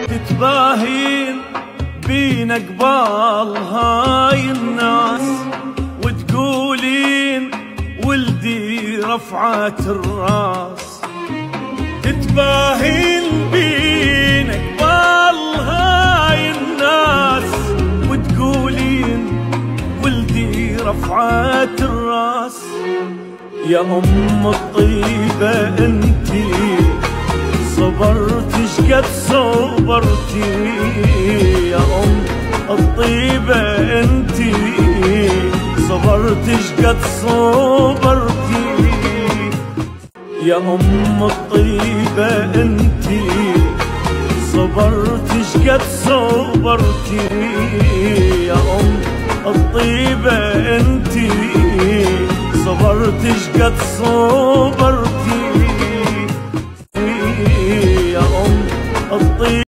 تتباهين بينا قبال هاي الناس وتقولين ولدي رفعت الراس. تتباهين بينا قبال هاي الناس وتقولين ولدي رفعت الراس. يا أم الطيبة انتي صبرتي شقد صبرتي. يا أم الطيبة انتي صبرتي شقد صبرتي. يا أم الطيبة انتي صبرتي شقد صبرتي. يا أم الطيبة انتي صبرتي شقد صبرتي. يا أم الطيبة